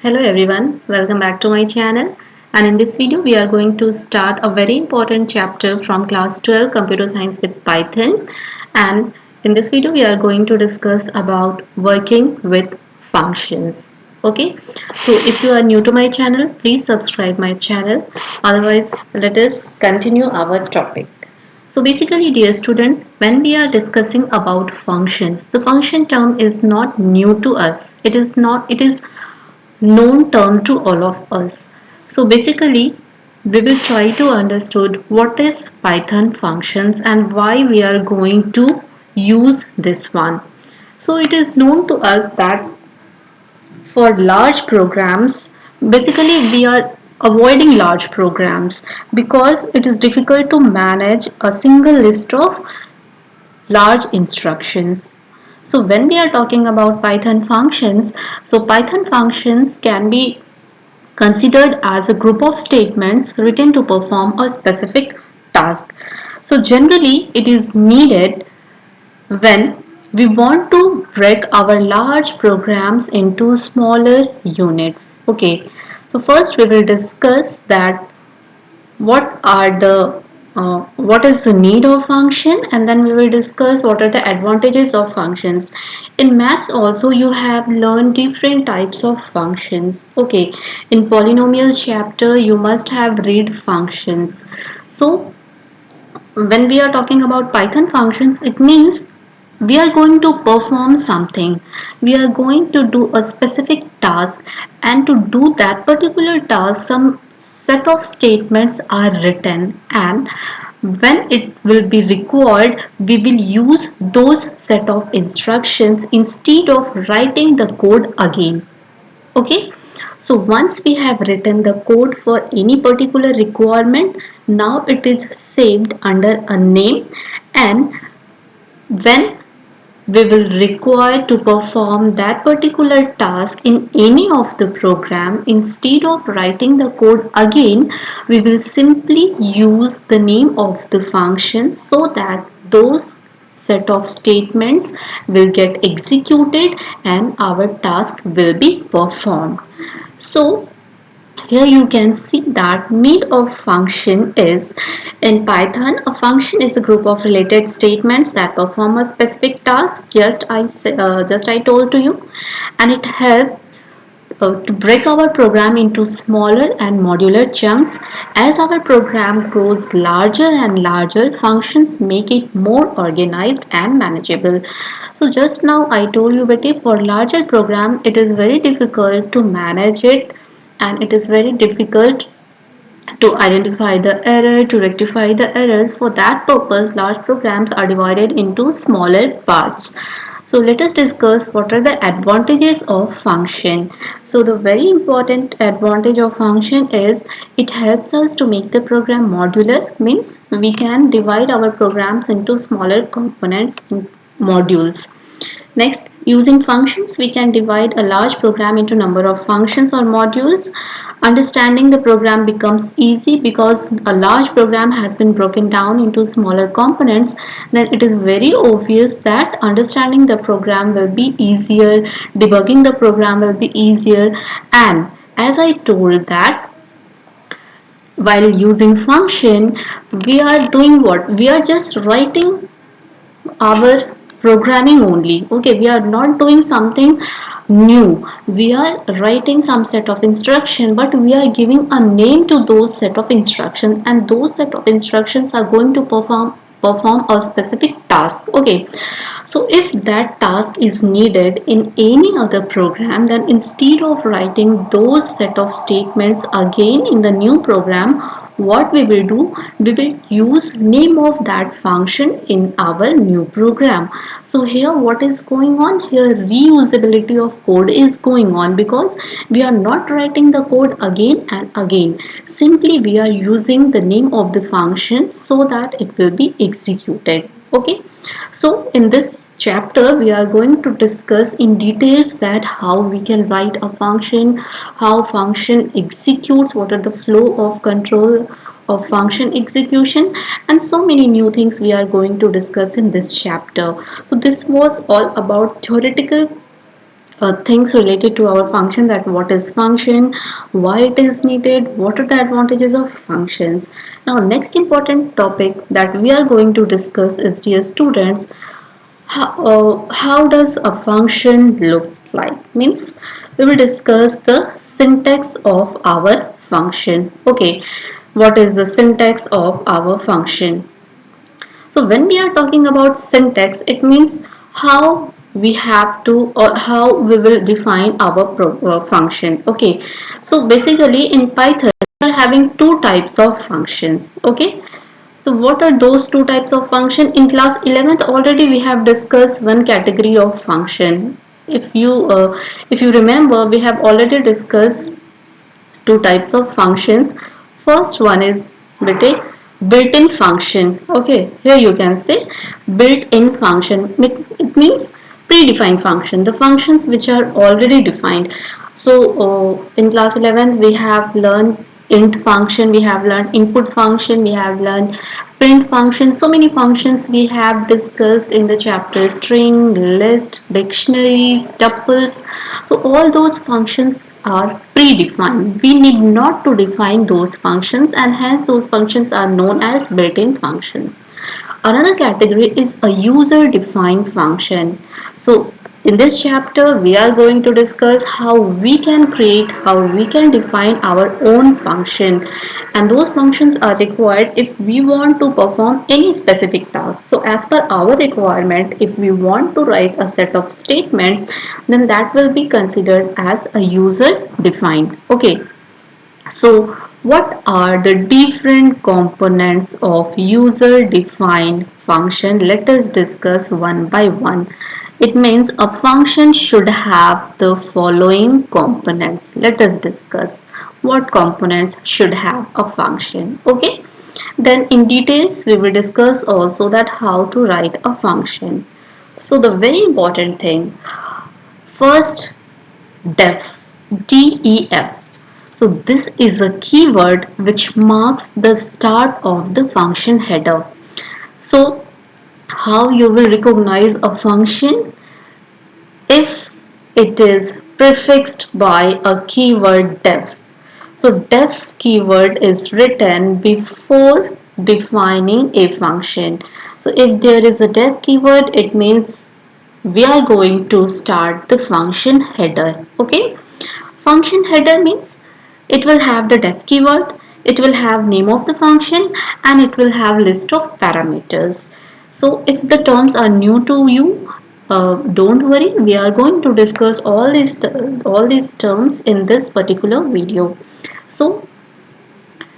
Hello everyone, welcome back to my channel, and in this video we are going to start a very important chapter from class 12 computer science with Python. And in this video we are going to discuss about working with functions. Okay, so if you are new to my channel, please subscribe my channel. Otherwise, let us continue our topic. So basically, dear students, when we are discussing about functions, the function term is not new to us. It is known term to all of us. So basically, we will try to understand what is Python functions and why we are going to use this one. So it is known to us that for large programs, basically we are avoiding large programs because it is difficult to manage a single list of large instructions. So when we are talking about Python functions, so Python functions can be considered as a group of statements written to perform a specific task. So generally it is needed when we want to break our large programs into smaller units. Okay, so first we will discuss that what is the need of function, and then we will discuss what are the advantages of functions. In maths also you have learned different types of functions. Okay, in polynomials chapter you must have read functions. So when we are talking about Python functions, it means we are going to perform something. We are going to do a specific task, and to do that particular task, some set of statements are written, and when it will be required, we will use those set of instructions instead of writing the code again. Okay, so once we have written the code for any particular requirement, now it is saved under a name, and when we will require to perform that particular task in any of the program, instead of writing the code again, we will simply use the name of the function so that those set of statements will get executed and our task will be performed. So here you can see that mean of function is, in Python, a function is a group of related statements that perform a specific task. Just I told to you, and it helps to break our program into smaller and modular chunks. As our program grows larger and larger, functions make it more organized and manageable. So just now I told you that for larger program it is very difficult to manage it, and it is very difficult to identify the error, to rectify the errors. For that purpose, large programs are divided into smaller parts. So let us discuss what are the advantages of function. So the very important advantage of function is it helps us to make the program modular, means we can divide our programs into smaller components in modules. Next, using functions, we can divide a large program into number of functions or modules. Understanding the program becomes easy because a large program has been broken down into smaller components. Then it is very obvious that understanding the program will be easier, debugging the program will be easier, and as I told that while using function, we are doing what? We are just writing our programming only. Okay, we are not doing something new. We are writing some set of instruction, but we are giving a name to those set of instructions, and those set of instructions are going to perform a specific task. Okay, so if that task is needed in any other program, then instead of writing those set of statements again in the new program, what we will do, we will use name of that function in our new program. So here what is going on, here reusability of code is going on because we are not writing the code again and again. Simply we are using the name of the function so that it will be executed. Okay, so in this chapter we are going to discuss in details that how we can write a function, how function executes, what are the flow of control of function execution, and so many new things we are going to discuss in this chapter. So this was all about theoretical things related to our function, that what is function, why it is needed, what are the advantages of functions. Now next important topic that we are going to discuss is, dear students, how does a function looks like, means we will discuss the syntax of our function. Okay, what is the syntax of our function? So when we are talking about syntax, it means how we have to, or how we will define our function. Okay, so basically in Python we are having two types of functions. Okay, so what are those two types of function? In class 11th already we have discussed one category of function. If you remember, we have already discussed two types of functions. First one is built-in function. Okay, here you can say built-in function. It means predefined function, the functions which are already defined. So in class 11th we have learned int function, we have learned input function, we have learned print function. So many functions we have discussed in the chapter: string, list, dictionaries, tuples. So all those functions are predefined. We need not to define those functions, and hence those functions are known as built-in function. Another category is a user defined function. So in this chapter we are going to discuss how we can create, how we can define our own function, and those functions are required if we want to perform any specific task. So as per our requirement, if we want to write a set of statements, then that will be considered as a user defined. Okay, so what are the different components of user defined function? Let us discuss one by one. It means a function should have the following components. Let us discuss what components should have a function. Okay, then in details we will discuss also that how to write a function. So the very important thing, first, def, def. So this is a keyword which marks the start of the function header. So how you will recognize a function? If it is prefixed by a keyword def. So def keyword is written before defining a function. So if there is a def keyword, it means we are going to start the function header. Okay, function header means it will have the def keyword, it will have name of the function, and it will have list of parameters. So if the terms are new to you, don't worry, we are going to discuss all these terms in this particular video. So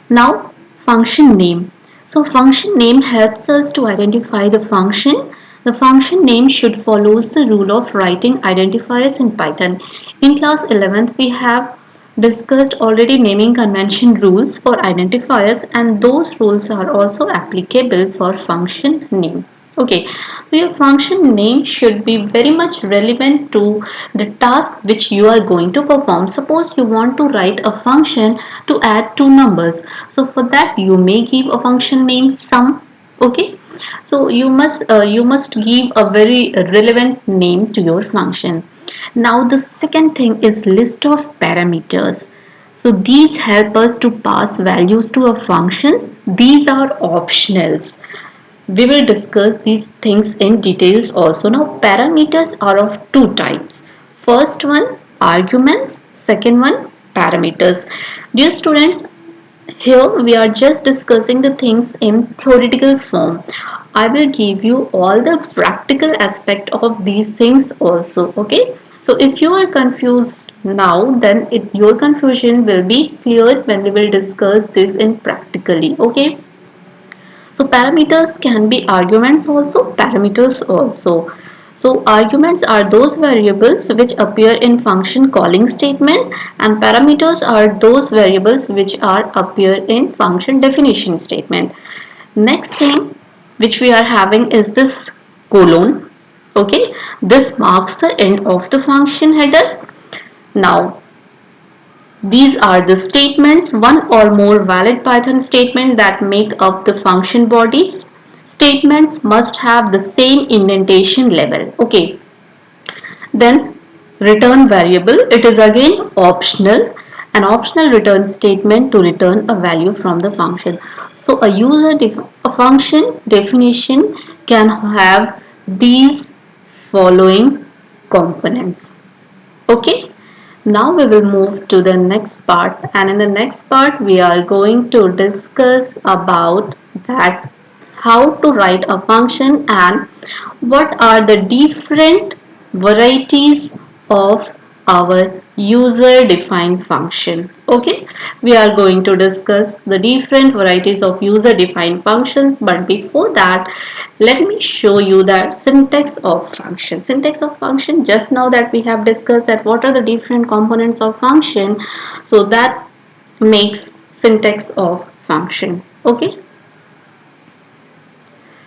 now function name. So function name helps us to identify the function. The function name should follows the rule of writing identifiers in Python. In class 11th we have discussed already naming convention rules for identifiers, and those rules are also applicable for function name. Okay, so your function name should be very much relevant to the task which you are going to perform. Suppose you want to write a function to add two numbers. So for that you may give a function name sum. Okay, so you must give a very relevant name to your function. Now the second thing is list of parameters. So these help us to pass values to our functions. These are optionals. We will discuss these things in details also. Now parameters are of two types. First one, arguments. Second one, parameters. Dear students, here we are just discussing the things in theoretical form. I will give you all the practical aspect of these things also. Okay, so if you are confused now, then your confusion will be cleared when we will discuss this in practically. Okay, so parameters can be arguments also, parameters also. So arguments are those variables which appear in function calling statement, and parameters are those variables which are appear in function definition statement. Next thing which we are having is this colon. Okay, this marks the end of the function header. Now these are the statements, one or more valid Python statements that make up the function bodies. Statements must have the same indentation level. Okay. Then Return variable, it is again optional, an optional return statement to return a value from the function. So a function definition can have these following components. Okay, now we will move to the next part, and in the next part we are going to discuss about that how to write a function and what are the different varieties of our user defined function. Okay, we are going to discuss the different varieties of user defined functions, but before that let me show you the syntax of function. Syntax of function, just now that we have discussed that what are the different components of function, so that makes syntax of function. Okay,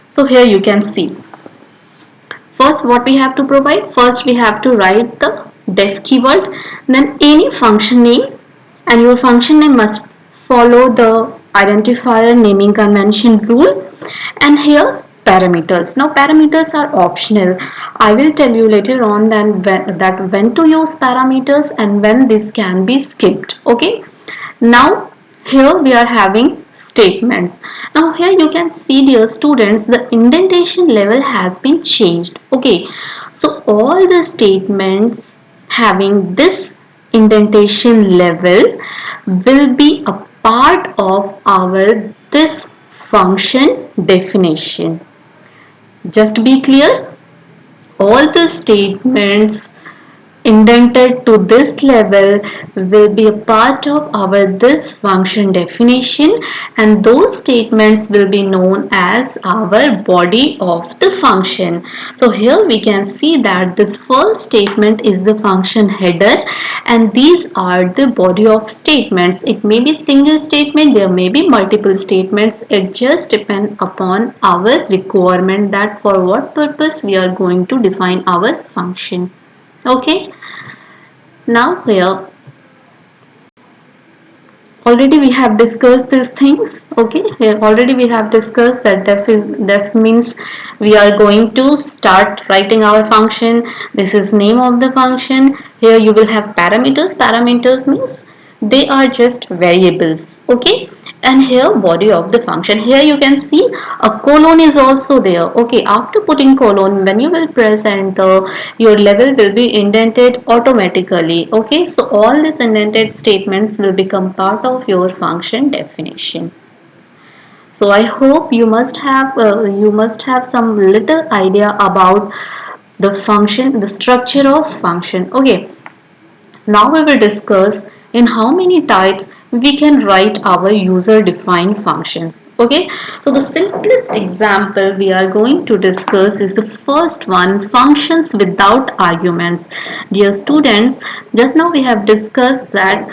so here you can see first what we have to provide. First we have to write the def keyword, then any function name, and your function name must follow the identifier naming convention rule, and here parameters. Now parameters are optional. I will tell you later on that when to use parameters and when this can be skipped. Okay, now here we are having statements. Now here you can see, dear students, the indentation level has been changed. Okay, so all the statements having this indentation level will be a part of our this function definition. Just to be clear, all the statements indented to this level will be a part of our this function definition, and those statements will be known as our body of the function. So here we can see that this first statement is the function header, and these are the body of statements. It may be single statement, there may be multiple statements. It just depends upon our requirement that for what purpose we are going to define our function. Okay, now here already we have discussed these things. Okay, here already we have discussed that def means we are going to start writing our function. This is name of the function. Here you will have parameters. Parameters means they are just variables. Okay, and here body of the function. Here you can see a colon is also there. Okay, after putting colon, when you will press enter, your level will be indented automatically. Okay, so all these indented statements will become part of your function definition. So I hope you must have some little idea about the function, the structure of function. Okay, now we will discuss in how many types we can write our user defined functions. Okay, so the simplest example we are going to discuss is the first one, functions without arguments. Dear students, just now we have discussed that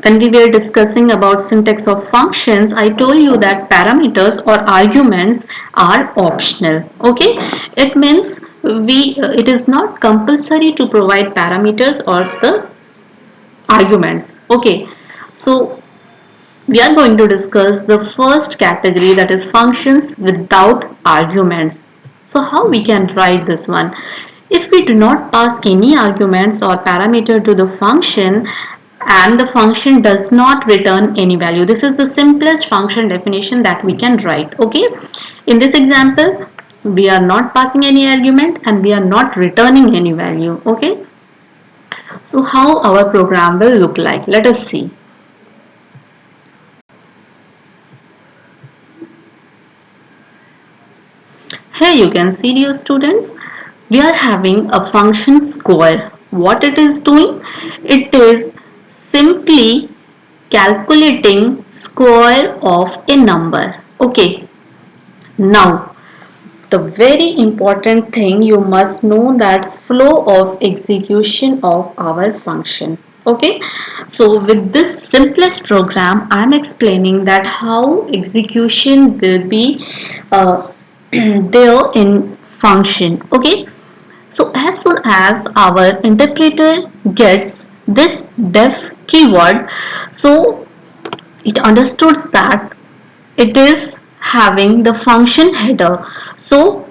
when we were discussing about syntax of functions, I told you that parameters or arguments are optional. Okay, it means it is not compulsory to provide parameters or the arguments. Okay, so we are going to discuss the first category, that is functions without arguments. So how we can write this one? If we do not pass any arguments or parameter to the function and the function does not return any value, this is the simplest function definition that we can write. Okay, in this example we are not passing any argument and we are not returning any value. Okay, so how our program will look like, let us see. Here you can see, dear students, we are having a function square. What it is doing? It is simply calculating square of a number. Okay. Now, the very important thing you must know, that flow of execution of our function. Okay, so with this simplest program I am explaining that how execution will be there in function. Okay, so as soon as our interpreter gets this def keyword, so it understood that it is having the function header, so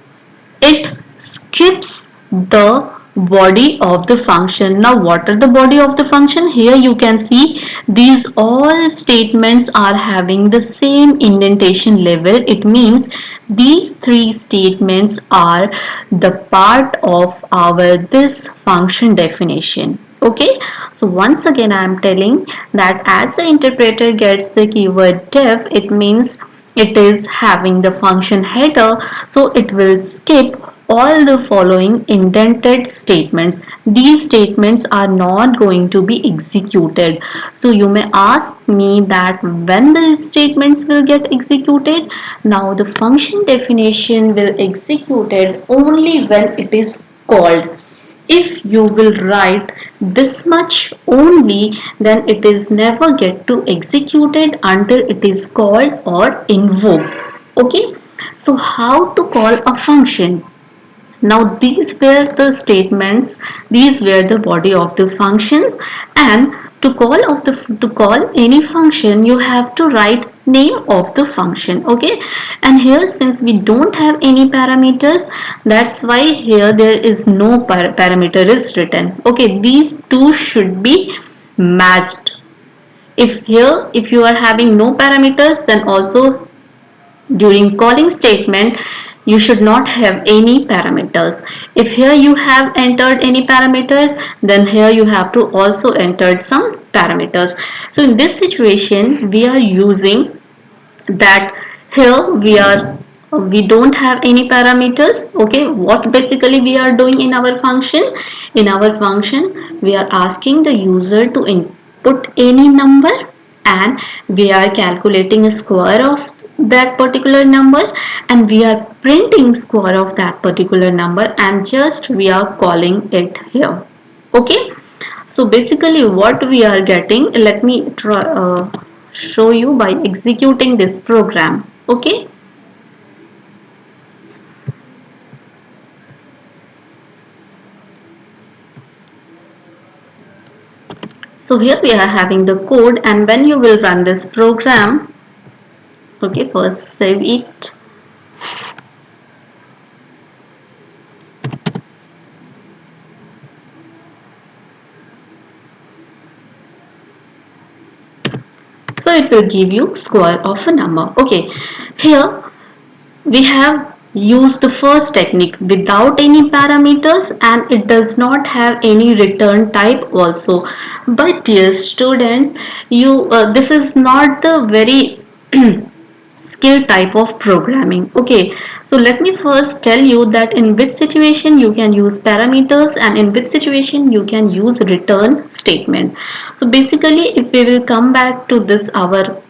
it skips the body of the function. Now what are the body of the function? Here you can see these all statements are having the same indentation level. It means these three statements are the part of our this function definition. Okay, so once again I am telling that as the interpreter gets the keyword def, it means it is having the function header, so it will skip all the following indented statements. These statements are not going to be executed. So you may ask me that when the statements will get executed. Now the function definition will executed only when it is called. If you will write this much only, then it is never get to executed until it is called or invoked. Okay, so how to call a function? Now these were the statements, these were the body of the functions, and to call any function you have to write name of the function. Okay, and here since we don't have any parameters, that's why here there is no parameter is written. Okay, these two should be matched. If you are having no parameters, then also during calling statement you should not have any parameters. If here you have entered any parameters, then here you have to also enter some parameters. So in this situation we are using that here we don't have any parameters. Okay, what basically we are doing in our function? In our function we are asking the user to input any number, and we are calculating a square of that particular number, and we are printing square of that particular number, and just we are calling it here. Okay, so basically what we are getting, let me try show you by executing this program. Okay, so here we are having the code, and when you will run this program, okay, first save it. So it will give you square of a number. Okay, here we have used the first technique without any parameters, and it does not have any return type also. But dear students, you this is not the very skill type of programming. Okay, so let me first tell you that in which situation you can use parameters and in which situation you can use return statement. So basically if we will come back to this our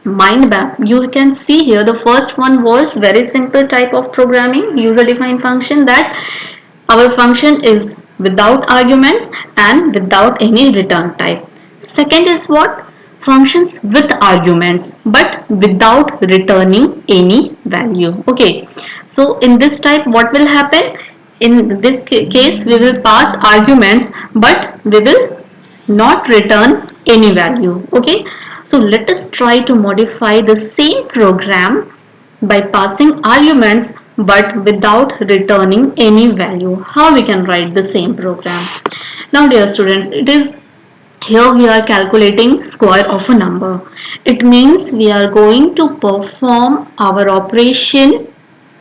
mind map, you can see here the first one was very simple type of programming, user defined function, that our function is without arguments and without any return type. Second is what? Functions with arguments but without returning any value. Okay, so in this type what will happen? In this case we will pass arguments but we will not return any value. Okay, so let us try to modify the same program by passing arguments but without returning any value. How we can write the same program? Now dear students, it is here we are calculating square of a number. It means we are going to perform our operation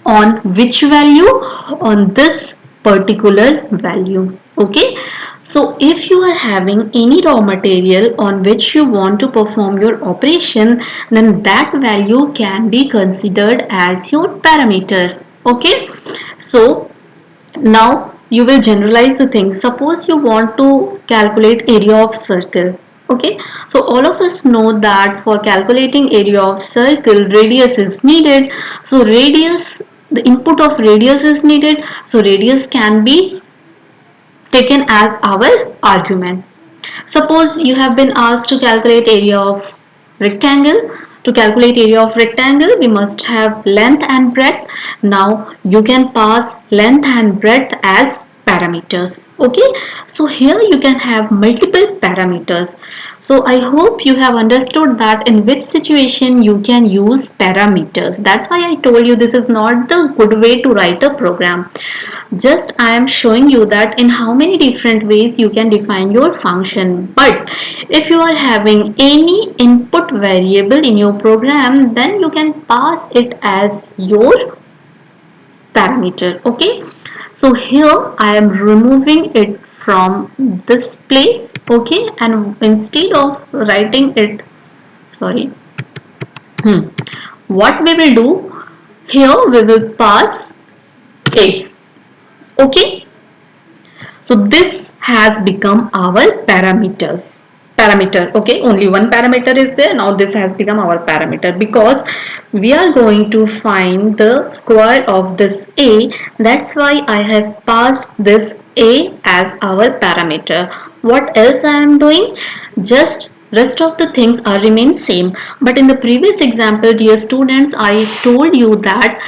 on which value? On this particular value. Okay, so if you are having any raw material on which you want to perform your operation, then that value can be considered as your parameter. Okay, so now you will generalize the thing. Suppose you want to calculate area of circle. Okay, so all of us know that for calculating area of circle radius is needed. So radius, the input of radius is needed, so radius can be taken as our argument. Suppose you have been asked to calculate area of rectangle. To calculate area of rectangle, we must have length and breadth. Now you can pass length and breadth as parameters. Okay, so here you can have multiple parameters. So I hope you have understood that in which situation you can use parameters. That's why I told you this is not the good way to write a program. Just I am showing you that in how many different ways you can define your function. But if you are having any input variable in your program, then you can pass it as your parameter. Okay, so here I am removing it from this place. Okay, and instead of writing it, sorry, what we will do here, we will pass a. Okay, so this has become our parameter. Okay, only one parameter is there. Now this has become our parameter because we are going to find the square of this a. That's why I have passed this a as our parameter. What else I am doing? Just rest of the things are remain same. But in the previous example, dear students, I told you that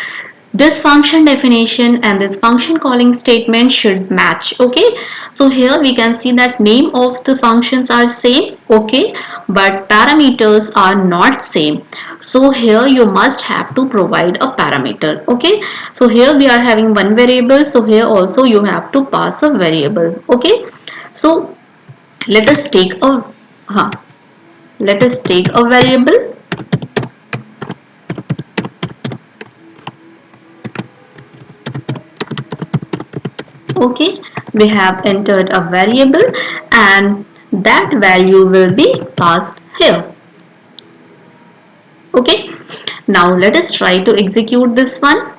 this function definition and this function calling statement should match. Okay, so here we can see that name of the functions are same. Okay, but parameters are not same. So here you must have to provide a parameter. Okay, so here we are having one variable, so here also you have to pass a variable. Okay, so let us take a let us take a variable. Okay, we have entered a variable and that value will be passed here. Okay, now let us try to execute this one.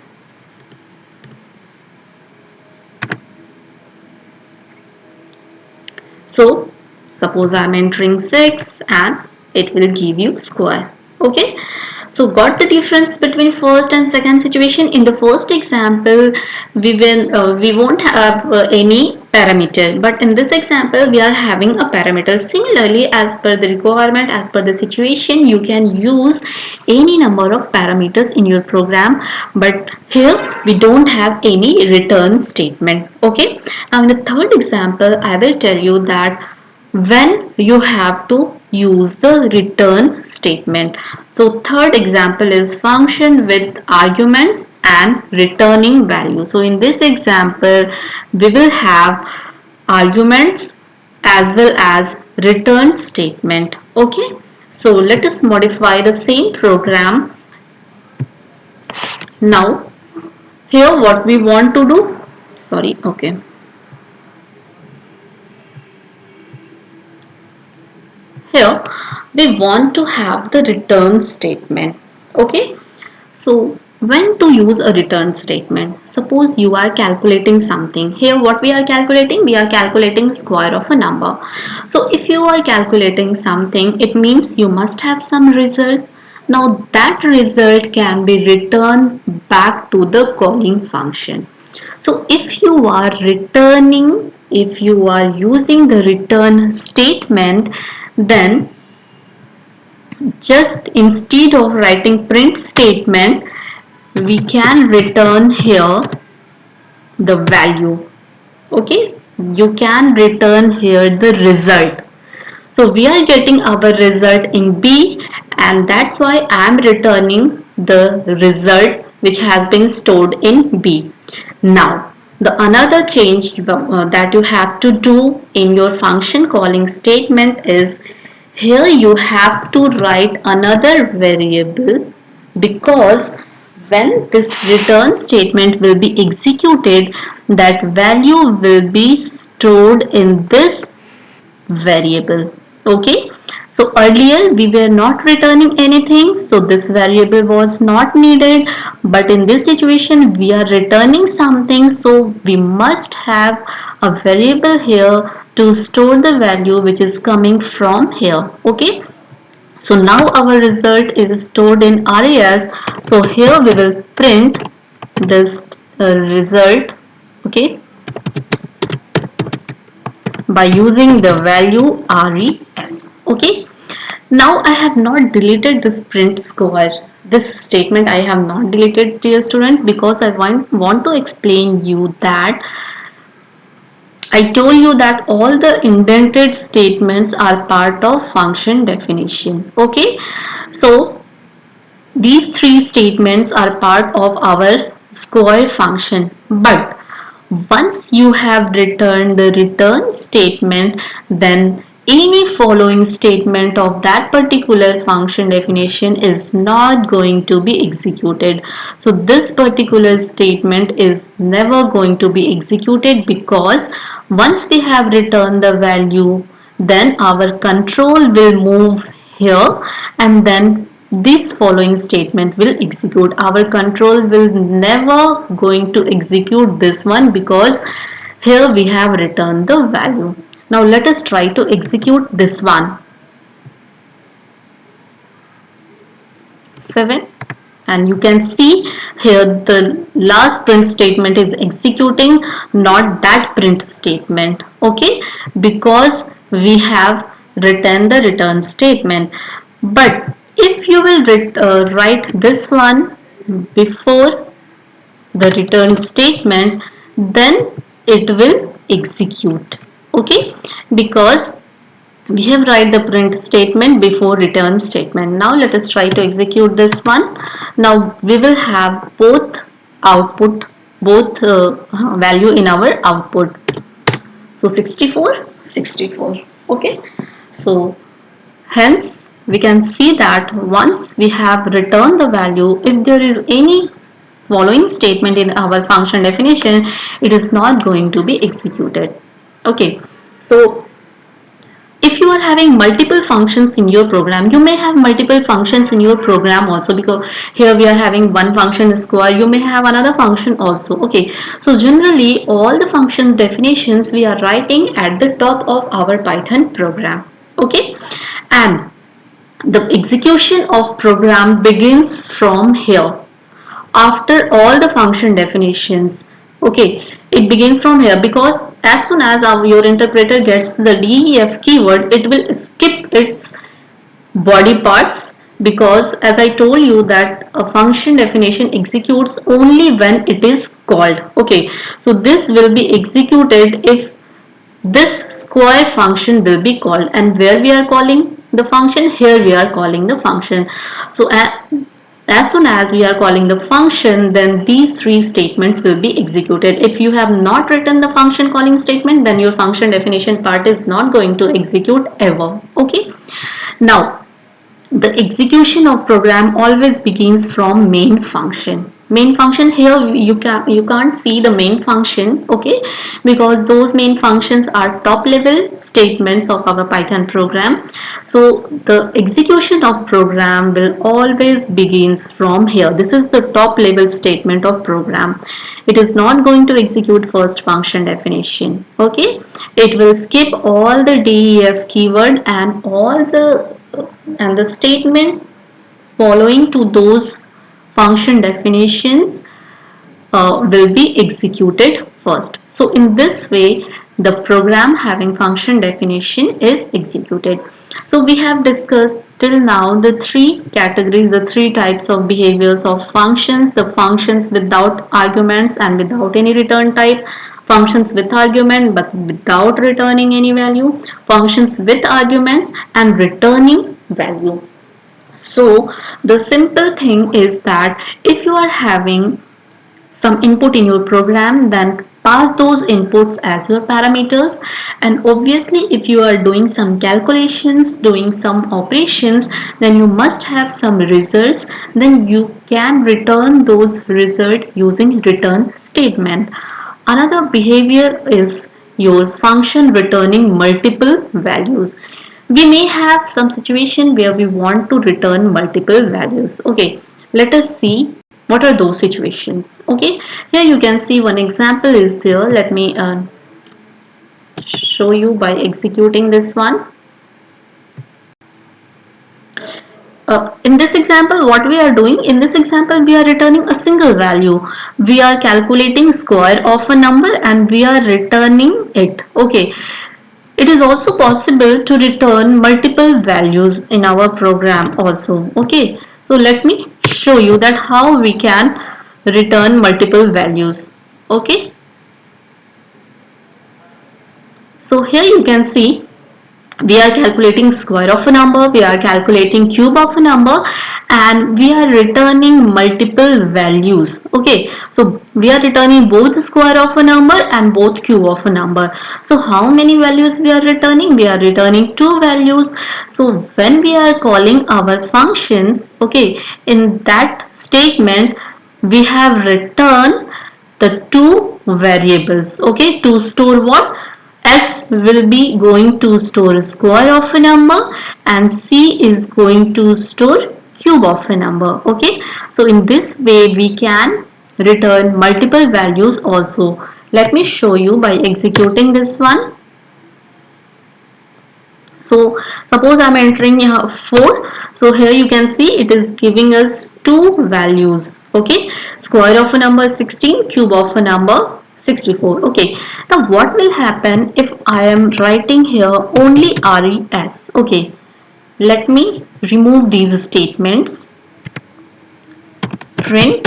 So suppose I am entering 6 and it will give you square. Okay, so got the difference between first and second situation. In the first example we won't have any parameter, but in this example we are having a parameter. Similarly, as per the requirement, as per the situation, you can use any number of parameters in your program, but here we don't have any return statement. Okay, now in the third example I will tell you that when you have to use the return statement. So third example is function with arguments and returning value. So in this example we will have arguments as well as return statement. Okay, so let us modify the same program. Now here what we want to do, sorry, okay, here we want to have the return statement. Okay, so when to use a return statement? Suppose you are calculating something. Here what we are calculating? We are calculating the square of a number. So if you are calculating something, it means you must have some results. Now that result can be returned back to the calling function. So if you are returning, if you are using the return statement, then just instead of writing print statement, we can return here the value. Okay, you can return here the result. So we are getting our result in B, and that's why I am returning the result which has been stored in B. Now the another change that you have to do in your function calling statement is, here you have to write another variable, because when this return statement will be executed, that value will be stored in this variable. Okay, so earlier we were not returning anything, so this variable was not needed, but in this situation we are returning something, so we must have a variable here to store the value which is coming from here. Okay, so now our result is stored in RAS. So here we will print this result, okay, by using the value RES. Okay, now I have not deleted this print square. This statement I have not deleted, dear students, because I want to explain you that I told you that all the indented statements are part of function definition. Okay, so these three statements are part of our square function, but once you have returned the return statement, then any following statement of that particular function definition is not going to be executed. So this particular statement is never going to be executed, because once we have returned the value, then our control will move here, and then this following statement will execute. Our control will never going to execute this one, because here we have returned the value. Now let us try to execute this one. 7, and you can see here the last print statement is executing, not that print statement. Okay, because we have written the return statement. But if you will write this one before the return statement, then it will execute. Okay, because we have write the print statement before return statement. Now let us try to execute this one. Now we will have both output, both value in our output. So 64, 64. Okay, so hence we can see that once we have returned the value, if there is any following statement in our function definition, it is not going to be executed. Okay, so if you are having multiple functions in your program, you may have multiple functions in your program also, because here we are having one function square, you may have another function also. Okay, so generally all the function definitions we are writing at the top of our Python program. Okay, and the execution of program begins from here after all the function definitions. Okay, it begins from here, because as soon as your interpreter gets the def keyword, it will skip its body parts, because as I told you that a function definition executes only when it is called. Okay, so this will be executed if this square function will be called, and where we are calling the function, here we are calling the function. So as soon as we are calling the function, then these three statements will be executed. If you have not written the function calling statement, then your function definition part is not going to execute ever. Okay, now the execution of program always begins from main function. Main function, here you can't see the main function. Okay, because those main functions are top level statements of our Python program. So the execution of program will always begins from here. This is the top level statement of program. It is not going to execute first function definition. Okay, it will skip all the def keyword and the statement following to those function definitions will be executed first. So in this way, the program having function definition is executed. So we have discussed till now the three categories, the three types of behaviors of functions: the functions without arguments and without any return type, functions with argument but without returning any value, functions with arguments and returning value. So the simple thing is that if you are having some input in your program, then pass those inputs as your parameters, and obviously if you are doing some calculations, doing some operations, then you must have some results, then you can return those results using return statement. Another behavior is your function returning multiple values. We may have some situation where we want to return multiple values. Okay, let us see what are those situations. Okay, here you can see one example is there. Let me show you by executing this one. In this example, what we are doing, in this example we are returning a single value. We are calculating square of a number and we are returning it. Okay, it is also possible to return multiple values in our program also. Okay, so let me show you that how we can return multiple values. Okay, So here you can see we are calculating square of a number, we are calculating cube of a number, and we are returning multiple values. Okay, so we are returning both square of a number and both cube of a number. So how many values we are returning? We are returning two values. So when we are calling our functions, okay, in that statement we have returned the two variables, okay, to store what? S will be going to store square of a number and C is going to store cube of a number. Okay, so in this way we can return multiple values also. Let me show you by executing this one. So suppose I'm entering here 4. So here you can see it is giving us two values. Okay, square of a number 16, cube of a number 64. Okay, now what will happen if I am writing here only res? Okay, let me remove these statements. Print,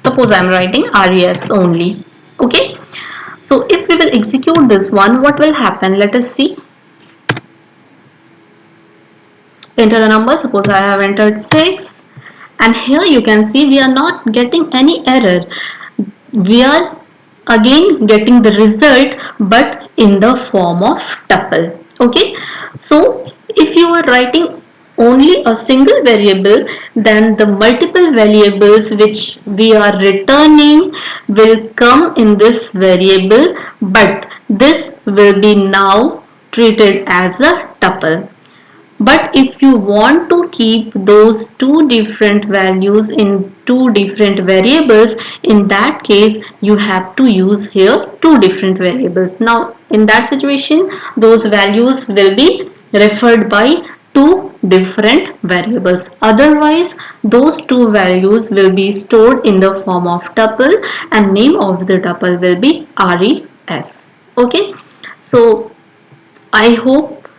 suppose I am writing res only. Okay, so if we will execute this one, what will happen? Let us see. Enter a number, suppose I have entered 6, and here you can see we are not getting any error. We are again getting the result but in the form of tuple. Okay, so if you are writing only a single variable, then the multiple variables which we are returning will come in this variable, but this will be now treated as a tuple. But if you want to keep those two different values in two different variables, in that case you have to use here two different variables. Now in that situation those values will be referred by two different variables. Otherwise those two values will be stored in the form of tuple and name of the tuple will be res. Okay, so I hope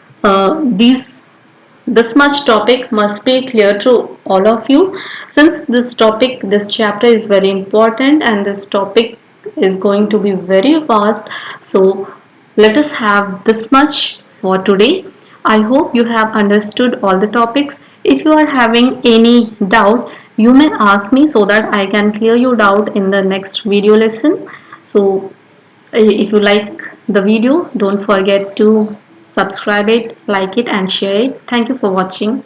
this much topic must be clear to all of you. Since this chapter is very important and this topic is going to be very vast, so let us have this much for today. I hope you have understood all the topics. If you are having any doubt, you may ask me so that I can clear your doubt in the next video lesson. So if you like the video, don't forget to subscribe it, like it and share it. Thank you for watching.